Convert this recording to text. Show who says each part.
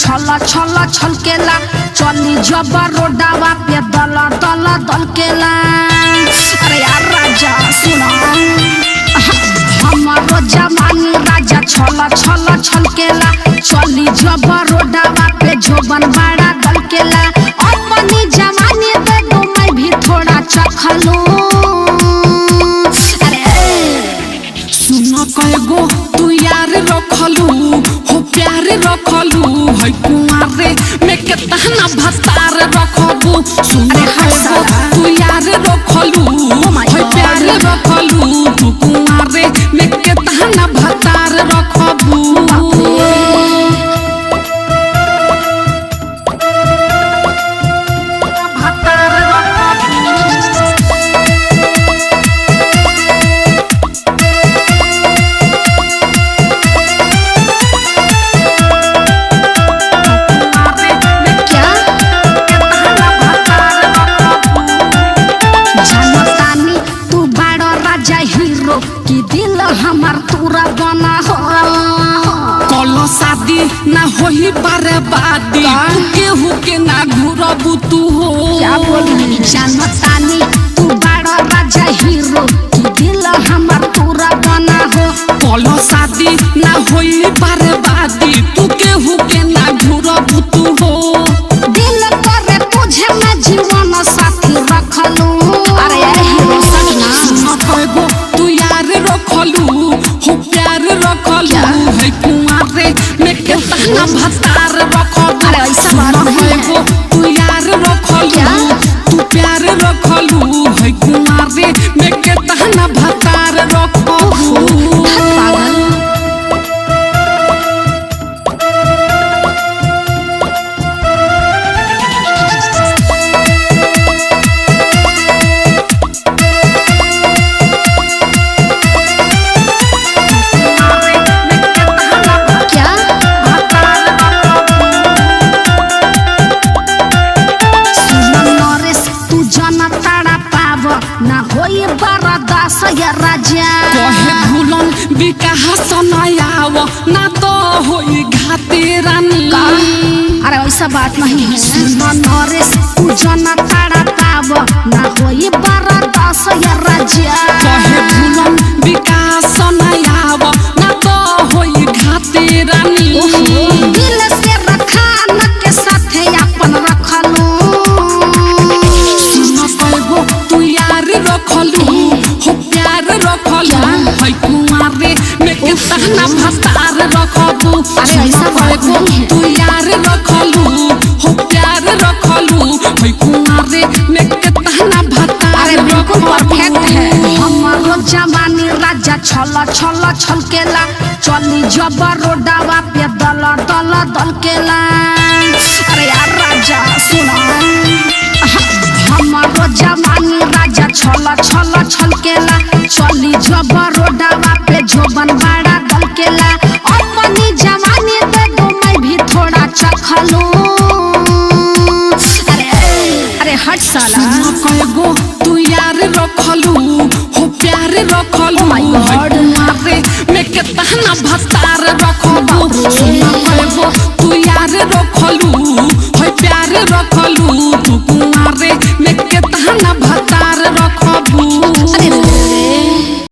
Speaker 1: छल छल छलकेला चली जब रोडावा पे दल दल दलकेला। अरे यार राजा सुना हमारो जवानी राजा छल छल छलकेला चली जब रोडावा पे जोबन बड़ा दलकेला। अपनी जवानी दे दो मैं भी थोड़ा चखलूं।
Speaker 2: कएगो तू यार रखलू हो प्यार रखलू है कुआरे में केतना भतार रखबू। सुन कएगो तू यार रखलू है प्यार रखलू तू कुआरे में केतना भतार रखबू।
Speaker 1: कि दिल हमार तोरा बना हो
Speaker 2: कलो शादी ना होई बर्बादी केहू के ना घुरबू तू हो।
Speaker 1: क्या बोली जानतानी तू बड़ा राजा हीरो कि दिल हमार तोरा बना हो।
Speaker 2: कलो शादी ना होई बर्बादी तू केहू के ना घुरबू तू हो।
Speaker 1: दिल करे तुझे मैं जीवन साथी रखलूं। अरे हीरो सजना
Speaker 2: कएगो तू यार रखलू हो प्यार रखलू है कुआरे में केतना भतार रखबू।
Speaker 1: अरे ऐसा बात नहीं है
Speaker 2: तू यार रखलू तू प्यार रखलू है कुआरे में केतना भतार रखबू।
Speaker 1: ना होई बरदास या राजा
Speaker 2: कहे भूलन विकास नयाव ना तो होई घाते रानी।
Speaker 1: अरे वैसा बात नहीं है सुन नरेश तू जना ताड़ा पाव ना होई बरदास या राजा।
Speaker 2: कहे भूलन विकास नयाव ना तो होई घाते रानी।
Speaker 1: दिल से रखा न के साथे अपन रखलूं।
Speaker 2: तू यार रखलू हो प्यार रखलू है कुआरे में केतना भतार रखबू।
Speaker 1: अरे ऐसा बात नहीं है
Speaker 2: तू यार रखलू हो प्यार रखलू है कुआरे में केतना भतार।
Speaker 1: अरे बिल्कुल परफेक्ट है हमारो जवानी राजा छल छल छलकेला चली जब रोडावा पे दल दल दलकेला। अरे यार राजा सुना हमारो जवानी राजा छल छल छलकेला चली जब रोडावा पे जोबन बड़ा दलकेला। अपनी जवानी दे दो मैं भी थोड़ा चखलूं। अरे हट साला
Speaker 2: कएगो तू यार रखलू हो प्यार रखलू